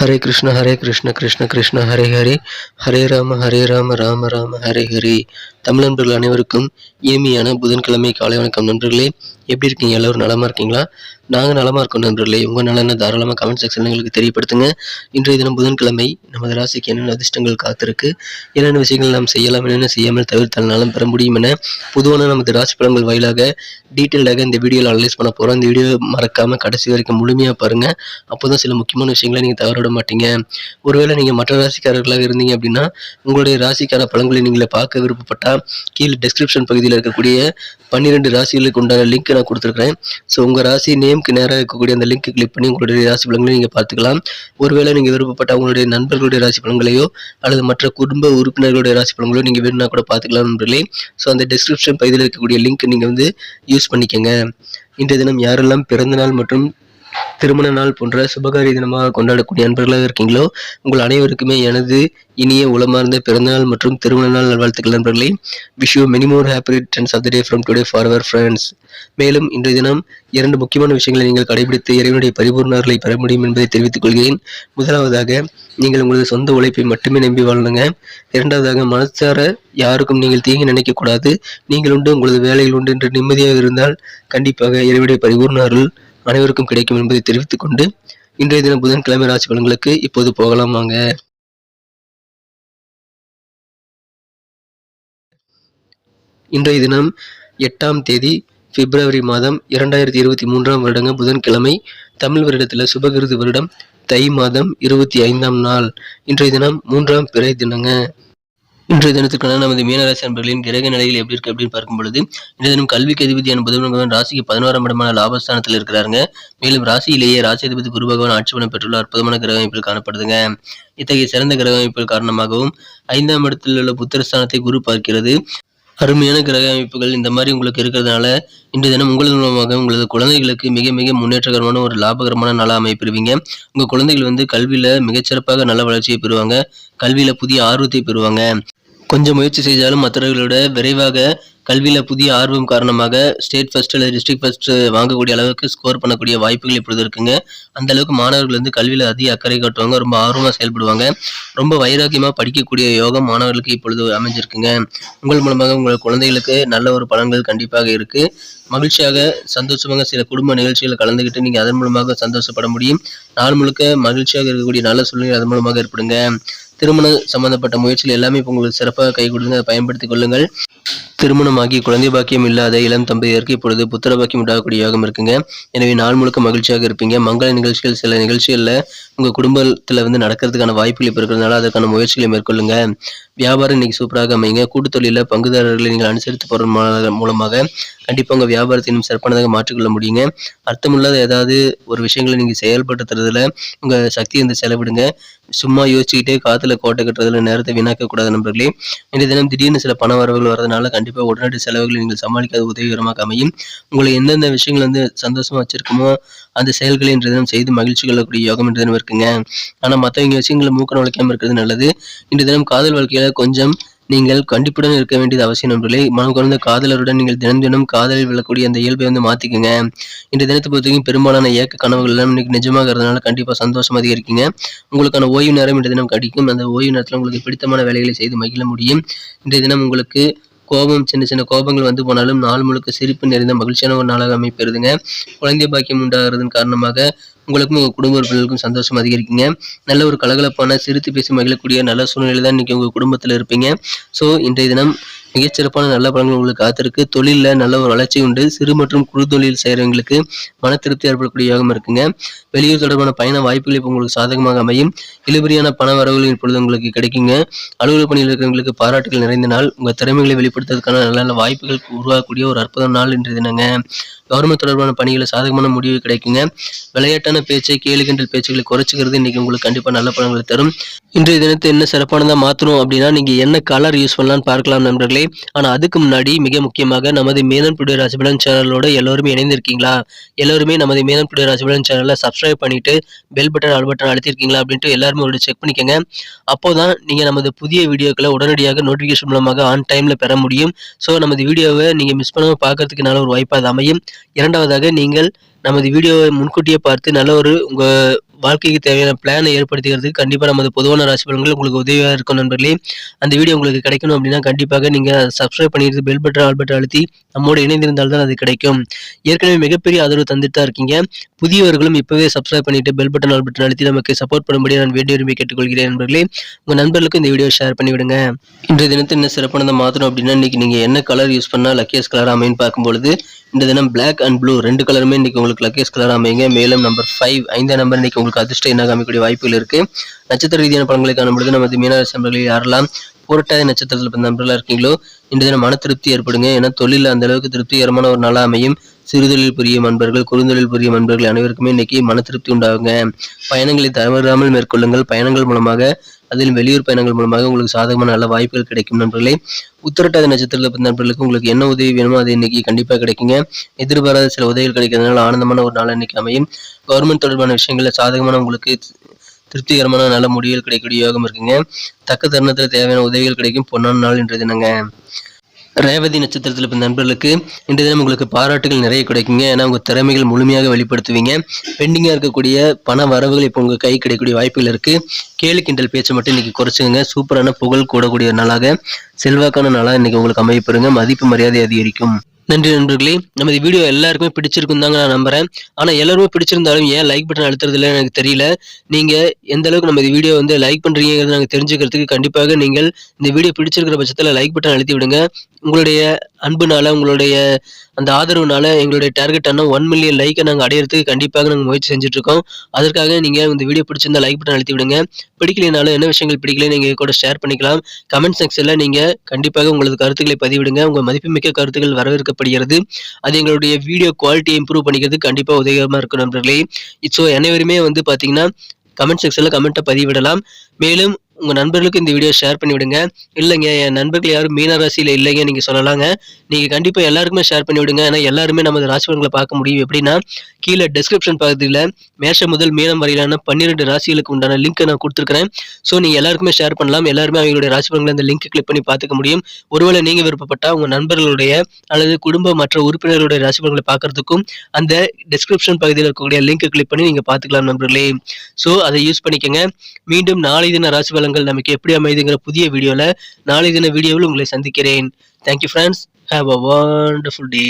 ஹரே கிருஷ்ண கிருஷ்ண கிருஷ்ண ஹரே ஹரே, ஹரே ராம ராம ராம ஹரே ஹரே. தமிழ் நண்பர்கள் அனைவருக்கும் இனிமையான புதன்கிழமை காலை வணக்கம் நண்பர்களே. எப்படி இருக்கீங்க? எல்லோரும் நலமா இருக்கீங்களா? நாங்கள் நலமா இருக்கோம் நண்பர்களே. உங்கள் நலனை தாராளமாக கமெண்ட் செக்ஷன் எங்களுக்கு தெரியப்படுத்துங்க. இன்றைய தினம் புதன்கிழமை, நமது ராசிக்கு என்னென்ன அதிர்ஷ்டங்கள் காத்திருக்கு, என்னென்ன விஷயங்கள் நாம் செய்யலாம், என்னென்ன செய்யாமல் தவிர்த்தால் நலம் பெற முடியும் என பொதுவான நமது ராசி பலன்கள் வாயிலாக டீட்டெயிலாக இந்த வீடியோவில் அனலைஸ் பண்ண போகிறோம். இந்த வீடியோ மறக்காமல் கடைசி வரைக்கும் முழுமையாக பாருங்கள். அப்போ தான் சில முக்கியமான விஷயங்களை நீங்கள் தவற விட மாட்டீங்க. ஒருவேளை நீங்கள் மற்ற ராசிக்காரர்களாக இருந்தீங்க அப்படின்னா, உங்களுடைய ராசிக்கான பலன்களை நீங்களே பார்க்க விருப்பப்பட்டால் கீழே டெஸ்கிரிப்ஷன் பகுதியில் இருக்கக்கூடிய 12 ராசிகளுக்கு உண்டான லிங்க் நான் கொடுத்துருக்கிறேன். ஸோ உங்கள் ராசி நேமுக்கு நேராக இருக்கக்கூடிய அந்த லிங்க் கிளிக் பண்ணி உங்களுடைய ராசி பலன்களை நீங்கள் பார்த்துக்கலாம். ஒருவேளை நீங்கள் விருப்பப்பட்ட உங்களுடைய நண்பர்களுடைய ராசி பலன்களையோ அல்லது மற்ற குடும்ப உறுப்பினர்களுடைய ராசி பலன்களையோ நீங்கள் வேணும்னா கூட பார்த்துக்கலாம் நண்பர்களே. ஸோ அந்த டெஸ்கிரிப்ஷன் பகுதியில் இருக்கக்கூடிய லிங்க் நீங்கள் யூஸ் பண்ணிக்கங்க. இன்றைய தினம் யாரெல்லாம் பிறந்தநாள் மற்றும் திருமண நாள் போன்ற சுபகாரிய தினமாக கொண்டாடக்கூடிய நண்பர்களாக இருக்கீங்களோ, உங்கள் அனைவருக்குமே எனது இனிய உளமார்ந்த பிறந்தநாள் மற்றும் திருமண நாள் நல்வாழ்த்துக்கள் நண்பர்களே. Wish you many more happy returns of the day from today for our friends. மேலும் இன்றைய தினம் 2 முக்கியமான விஷயங்களை நீங்கள் கடைபிடித்து இறைவனுடைய பரிபூர்ணர்களை பெற முடியும் என்பதை தெரிவித்துக் கொள்கிறேன். முதலாவதாக, நீங்கள் உங்களது சொந்த உழைப்பை மட்டுமே நம்பி வாழணுங்க. இரண்டாவதாக, மனசார யாருக்கும் நீங்கள் தீங்கு நினைக்கக்கூடாது. நீங்கள் உண்டு, உங்களது வேலைகள் உண்டு என்று நிம்மதியாக இருந்தால் கண்டிப்பாக இறைவனுடைய பரிபூர்ணர்கள் அனைவருக்கும் கிடைக்கும் என்பதை தெரிவித்துக் கொண்டு இன்றைய தினம் புதன்கிழமை ராசி பலன்களுக்கு இப்போது போகலாம் வாங்க. இன்றைய தினம் 8ஆம் தேதி பிப்ரவரி மாதம் 2023 வருடங்க புதன்கிழமை. தமிழ் வருடத்தில் சுபகிருது வருடம் தை மாதம் 25ஆம் நாள். இன்றைய தினம் 3ஆம் பிறை தினங்க. இன்றைய தினத்துக்கான நமது மீனராசி நண்பர்களின் கிரக நிலையில் எப்படி இருக்கு அப்படின்னு பார்க்கும் பொழுது, இன்றைய தினம் கல்விக்கு அதிபதியான புதன் பகவான் ராசிக்கு 11ஆம் இடமான லாபஸ்தானத்தில் இருக்கிறாருங்க. மேலும் ராசியிலேயே ராசி அதிபதி குரு பகவான் ஆட்சி பலம் பெற்றுள்ள அற்புதமான கிரக அமைப்பில் காணப்படுதுங்க. இத்தகைய சிறந்த கிரக அமைப்பில் காரணமாகவும் 5ஆம் இடத்தில் உள்ள புத்திரஸ்தானத்தை குரு பார்க்கிறது. அருமையான கிரக அமைப்புகள் இந்த மாதிரி உங்களுக்கு இருக்கிறதுனால இன்றைய தினம் உங்களது மூலமாக உங்களது குழந்தைகளுக்கு மிக மிக முன்னேற்றகரமான ஒரு லாபகரமான நாளாக அமைப்பெறுவீங்க. உங்கள் குழந்தைகள் கல்வியில் மிகச்சிறப்பாக நல்ல வளர்ச்சியை பெறுவாங்க. கல்வியில் புதிய ஆர்வத்தை பெறுவாங்க. கொஞ்சம் முயற்சி செய்தாலும் மற்றவர்களோட விரைவாக கல்வியில் புதிய ஆர்வம் காரணமாக ஸ்டேட் ஃபர்ஸ்ட் அல்லது டிஸ்ட்ரிக்ட் ஃபர்ஸ்ட் வாங்கக்கூடிய அளவுக்கு ஸ்கோர் பண்ணக்கூடிய வாய்ப்புகள் இப்பொழுது இருக்குங்க. அந்த அளவுக்கு மாணவர்கள் கல்வியில் அதிக அக்கறை காட்டுவாங்க. ரொம்ப ஆர்வமாக செயல்படுவாங்க. ரொம்ப வைராக்கியமாக படிக்கக்கூடிய யோகம் மாணவர்களுக்கு இப்பொழுது அமைஞ்சிருக்குங்க. உங்கள் மூலமாக உங்கள் குழந்தைகளுக்கு நல்ல ஒரு பலன்கள் கண்டிப்பாக இருக்கு. மகிழ்ச்சியாக சந்தோஷமாக சில குடும்ப நிகழ்ச்சிகளை கலந்துக்கிட்டு நீங்கள் அதன் மூலமாக சந்தோஷப்பட முடியும். நாள் முழுக்க மகிழ்ச்சியாக இருக்கக்கூடிய நல்ல சூழ்நிலை அதன் மூலமாக ஏற்படுங்க. திருமணம் சம்பந்தப்பட்ட முயற்சிகள் எல்லாமே இப்போ உங்களுக்கு சிறப்பாக கை கொடுங்க. அதை பயன்படுத்திக் கொள்ளுங்கள். திருமணமாகி குழந்தை பாக்கியம் இல்லாத இளம் தம்பதியருக்கு இப்பொழுது புத்திர பாக்கியம் உண்டாகக்கூடிய யோகம் இருக்குங்க. எனவே நாள் முழுக்க மகிழ்ச்சியாக இருப்பீங்க. மங்கள நிகழ்ச்சிகள் சில நிகழ்ச்சிகளில் உங்கள் குடும்பத்தில் நடக்கிறதுக்கான வாய்ப்புகள் இப்போ இருக்கிறதுனால அதற்கான முயற்சிகளை மேற்கொள்ளுங்க. வியாபாரம் இன்னைக்கு சூப்பராக அமைங்க. கூட்டு தொழிலில் பங்குதாரர்களை நீங்கள் அனுசரித்து போகிற மூலமாக கண்டிப்பாக உங்கள் வியாபாரத்தை இன்னும் சிறப்பானதாக மாற்றிக்கொள்ள முடியுங்க. அர்த்தமில்லாத ஏதாவது ஒரு விஷயங்களை நீங்கள் செயல்படுத்துறதுல உங்கள் சக்தி செலவிடுங்க. சும்மா யோசிச்சுக்கிட்டே காத்துல கோட்டை கட்டுறதுல நேரத்தை வீணாக்கக்கூடாது நண்பர்களே. இன்றைய தினம் திடீர்னு சில பண வரவுகள் வரதுனால கண்டிப்பாக உடனடி செலவுகளை நீங்கள் சமாளிக்காத உதவிகரமாக அமையும். உங்களை எந்தெந்த விஷயங்கள் சந்தோஷமா வச்சிருக்குமோ அந்த செயல்களை இன்றைய தினம் செய்து மகிழ்ச்சி கொள்ளக்கூடிய யோகம் இன்றைய தினம் இருக்குங்க. ஆனால் மற்றவங்க விஷயங்களை மூக்க நுழைக்காமல் இருக்கிறது நல்லது. இன்றைய தினம் காதல் வாழ்க்கையில கொஞ்சம் நீங்கள் கண்டிப்புடன் இருக்க வேண்டியது அவசியம் நண்பர்களே. மனம் குறைந்த காதலருடன் நீங்கள் தினம் காதலில் விழக்கூடிய அந்த இயல்பை மாற்றிக்கங்க. இன்றைய தினத்தை பொறுத்தவரைக்கும் பெரும்பாலான ஏக்க கனவுகள் எல்லாம் இன்னைக்கு நிஜமாக இருக்கிறதுனால கண்டிப்பாக சந்தோஷம் அதிகரிக்குங்க. உங்களுக்கான ஓய்வு நேரம் இன்றைய தினம் கிடைக்கும். அந்த ஓய்வு நேரத்தில் உங்களுக்கு பிடித்தமான வேலைகளை செய்து மகிழ முடியும். இன்றைய தினம் உங்களுக்கு கோபம், சின்ன சின்ன கோபங்கள் போனாலும் நாள் முழுக்க சிரிப்பு நிறைந்த மகிழ்ச்சியான ஒரு நாளாக அமைப்பெறுதுங்க. குழந்தை பாக்கியம் உண்டாகிறதன் காரணமாக உங்களுக்கும் உங்கள் குடும்ப உறுப்பினர்களுக்கும் சந்தோஷம் அதிகரிக்குங்க. நல்ல ஒரு கலகலப்பான சிரித்து பேசி மகிழக்கூடிய நல்ல சூழ்நிலை தான் இன்னைக்கு உங்கள் குடும்பத்தில் இருப்பீங்க. ஸோ இன்றைய தினம் மிகச்சிறப்பான நல்ல பலன்கள் உங்களுக்கு காத்திருக்கு. தொழிலில் நல்ல ஒரு வளர்ச்சி உண்டு. சிறு மற்றும் குழு தொழில் செய்கிறவங்களுக்கு மன திருப்தி ஏற்படக்கூடிய யோகம் இருக்குங்க. வெளியூர் தொடர்பான பயண வாய்ப்புகள் இப்போ உங்களுக்கு சாதகமாக அமையும். இழுபறியான பண வரவுகள் இப்பொழுது உங்களுக்கு கிடைக்குங்க. அலுவலக பணியில் இருக்கிறவங்களுக்கு பாராட்டுகள் நிறைந்த நாள். உங்கள் திறமைகளை வெளிப்படுத்துவதற்கான நல்ல நல்ல வாய்ப்புகள் உருவாக்கக்கூடிய ஒரு அற்புதமான நாள் இன்றைய தினங்க. கவர்மெண்ட் தொடர்பான பணிகளை சாதகமான முடிவு கிடைக்குங்க. விளையாட்டான பேச்சை, கேலி கிண்டல் பேச்சுகளை குறைச்சிக்கிறது இன்னைக்கு உங்களுக்கு கண்டிப்பாக நல்ல பலன்களை தரும். இன்றைய தினத்தை என்ன சிறப்பானதாக மாற்றணும் அப்படின்னா, நீங்கள் என்ன கலர் யூஸ் பண்ணலான்னு பார்க்கலாம் நண்பர்களே. ஆனால் அதுக்கு முன்னாடி மிக முக்கியமாக நமது மேனன் டுடே ராசிபலன் சேனலோட எல்லோருமே இணைந்திருக்கீங்களா? எல்லோருமே நமது மேனன் டுடே ராசிபலன் சேனலை சப்ஸ்கிரைப் பண்ணிட்டு பெல் பட்டன் ஆல் பட்டன் அழுத்திருக்கீங்களா அப்படின்ட்டு எல்லாருமே ஒரு செக் பண்ணிக்கோங்க. அப்போதான் நீங்கள் நமது புதிய வீடியோக்களை உடனடியாக நோட்டிஃபிகேஷன் மூலமாக ஆன் டைமில் பெற முடியும். ஸோ நமது வீடியோவை நீங்கள் மிஸ் பண்ணாமல் பார்க்கறதுக்கு நல்ல ஒரு வாய்ப்பாக அது அமையும். இரண்டாவதாக, நீங்கள் நமது வீடியோவை முன்கூட்டியே பார்த்து நல்ல ஒரு உங்கள் வாழ்க்கைக்கு தேவையான பிளானை ஏற்படுத்திக்கிறதுக்கு கண்டிப்பா நமது பொதுவான ராசி பலன்கள் உங்களுக்கு உதவியா இருக்கும் நண்பர்களே. அந்த வீடியோ உங்களுக்கு கிடைக்கணும் அப்படின்னா கண்டிப்பாக நீங்க சப்ஸ்கிரைப் பண்ணிட்டு பெல் பட்டன் ஆல் பட்டன் அழுத்தி நம்மோடு இணைந்திருந்தால் தான் அது கிடைக்கும். ஏற்கனவே மிகப்பெரிய ஆதரவு தந்துட்டு தான் இருக்கீங்க. புதியவர்களும் இப்பவே சப்ஸ்கிரைப் பண்ணிட்டு பெல் பட்டன் ஆல் பட்டன் அழுத்தி நமக்கு சப்போர்ட் பண்ணும்படி நான் வேண்டி விரும்பி கேட்டுக்கொள்கிறேன் நண்பர்களே. உங்க நண்பர்களுக்கு இந்த வீடியோ ஷேர் பண்ணி விடுங்க. இன்றைய தினத்தை என்ன சிறப்பானதை மாற்றணும் அப்படின்னா இன்னைக்கு நீங்க என்ன கலர் யூஸ் பண்ணா லக்கியஸ்ட் கலர் அமைன்னு பார்க்கும்பொழுது இந்த தினம் பிளாக் அண்ட் ப்ளூ 2 கலருமே இன்னைக்கு உங்களுக்கு லக்கியஸ்ட் கலர் அமைங்க. மேலும் நம்பர் 5 5ஆம் நம்பர் இன்னைக்கு உங்களுக்கு அதிர்ஷ்ட எண்ணாக அமைக்கக்கூடிய வாய்ப்புகள் இருக்கு. நட்சத்திர ரீதியான பலன்களை காணும்பொழுது நமது மீனராசி நண்பர்களில் யாரெல்லாம் புரட்டாதி நட்சத்திரத்தில் பிறந்த நண்பர்களாக இருக்கீங்களோ இந்த தினம் மன திருப்தி ஏற்படுங்க. ஏன்னா தொழில் அந்த அளவுக்கு திருப்திகரமான ஒரு நாளாக அமையும். சிறுதொழில் புரியும் நண்பர்கள், குறுந்தொழில் புரியும் நண்பர்கள் அனைவருக்குமே இன்னைக்கு மன திருப்தி உண்டாகுங்க. பயணங்களை தவறாமல் மேற்கொள்ளுங்கள். பயணங்கள் மூலமாக அதிலும் வெளியூர் பயணங்கள் மூலமாக உங்களுக்கு சாதகமான நல்ல வாய்ப்புகள் கிடைக்கும் நண்பர்களே. உத்திரட்டாதி நட்சத்திரத்தில் பிறந்த நண்பர்களுக்கு உங்களுக்கு என்ன உதவி வேணுமோ அது இன்னைக்கு கண்டிப்பாக கிடைக்குங்க. எதிர்பாராத சில உதவிகள் கிடைக்கிறதுனால ஆனந்தமான ஒரு நாள் இன்னைக்கு அமையும். கவர்மெண்ட் தொடர்பான விஷயங்கள்ல சாதகமான உங்களுக்கு திருப்திகரமான நல்ல முடிவுகள் கிடைக்கக்கூடிய யோகம் இருக்குங்க. தக்க தருணத்தில் தேவையான உதவிகள் கிடைக்கும் பொன்னான நாள் இன்றைய தினங்க. ரேவதி நட்சத்திரத்தில் பிறந்த நண்பர்களுக்கு இன்றைய தினம் உங்களுக்கு பாராட்டுகள் நிறைய கிடைக்குங்க. ஏன்னா உங்க திறமைகள் முழுமையாக வெளிப்படுத்துவீங்க. பெண்டிங்கா இருக்கக்கூடிய பண வரவுகள் இப்போ உங்க கை கிடைக்கக்கூடிய வாய்ப்புகள் இருக்கு. கேலி கிண்டல் பேச்சை மட்டும் இன்னைக்கு குறைச்சுங்க. சூப்பரான புகழ் கூடக்கூடிய நாளாக செல்வாக்கான நாளாக இன்னைக்கு உங்களுக்கு அமையப்பெறுங்க. மதிப்பு மரியாதை அதிகரிக்கும். நன்றி நண்பர்களே. நமது வீடியோ எல்லாருக்குமே பிடிச்சிருக்கும் தாங்க நான் நம்புறேன். ஆனா எல்லாருமே பிடிச்சிருந்தாலும் ஏன் லைக் பட்டன் அழுத்துறது இல்லை எனக்கு தெரியல. நீங்க எந்த அளவுக்கு நமது வீடியோ லைக் பண்றீங்கிறது நாங்கள் தெரிஞ்சுக்கிறதுக்கு கண்டிப்பாக நீங்கள் இந்த வீடியோ பிடிச்சிருக்கிற பட்சத்தில் லைக் பட்டன் அழுத்தி விடுங்க. உங்களுடைய அன்புனால உங்களுடைய அந்த ஆதரவுனால எங்களுடைய டார்கெட் ஆன 1 மில்லியன் லைக்கை நாங்கள் அடையிறதுக்கு கண்டிப்பாக நாங்கள் முயற்சி செஞ்சுட்டு இருக்கோம். அதற்காக நீங்க இந்த வீடியோ பிடிச்சிருந்தா லைக் பட்டன் அழுத்தி விடுங்க. பிடிக்கலைனாலும் என்ன விஷயங்கள் பிடிக்கல நீங்க கூட ஷேர் பண்ணிக்கலாம். கமெண்ட் செக்ஷன்ல நீங்க கண்டிப்பாக உங்களது கருத்துக்களை பதிவிடுங்க. உங்க மதிப்புமிக்க கருத்துக்கள் வரவேற்கப்படுகிறது. அது எங்களுடைய வீடியோ குவாலிட்டியை இம்ப்ரூவ் பண்ணிக்கிறதுக்கு கண்டிப்பா உதவிகரமா இருக்கும் நண்பர்களே. ஸோ அனைவருமே பாத்தீங்கன்னா கமெண்ட் செக்ஷன்ல கமெண்ட்டை பதிவிடலாம். மேலும் உங்க நண்பர்களுக்கு இந்த வீடியோ ஷேர் பண்ணி விடுங்க. இல்லைங்க என் நண்பர்கள் யாரும் மீன ராசியில இல்லைங்க நீங்க சொல்லலாங்க. நீங்க கண்டிப்பா எல்லாருக்குமே ஷேர் பண்ணி விடுங்க. ஏன்னா எல்லாருமே நமது ராசி பலன்களை பார்க்க முடியும். எப்படின்னா கீழே டிஸ்கிரிப்ஷன் பகுதியில் மேஷம் முதல் மீனம் வரையிலான 12 ராசிகளுக்கு உண்டான லிங்க் நான் கொடுத்துருக்கிறேன். ஸோ நீங்க எல்லாருக்குமே ஷேர் பண்ணலாம். எல்லாருமே அவங்களுடைய ராசி பலன்களை அந்த லிங்க் கிளிக் பண்ணி பார்த்துக்க முடியும். ஒருவேளை நீங்க விருப்பப்பட்டா உங்க நண்பர்களுடைய அல்லது குடும்ப மற்ற உறுப்பினர்களுடைய ராசி பலன்களை பார்க்கறதுக்கும் அந்த டிஸ்கிரிப்ஷன் பகுதியில் இருக்கக்கூடிய லிங்க் கிளிக் பண்ணி நீங்க பார்த்துக்கலாம் நண்பர்களே. ஸோ அதை யூஸ் பண்ணிக்கங்க. மீண்டும் நாளை தின ராசி பலன்கள் நமக்கு எப்படி அமைதுங்கிற புதிய வீடியோல நாளை தின வீடியோவில் உங்களை சந்திக்கிறேன். Thank you friends. Have a wonderful day.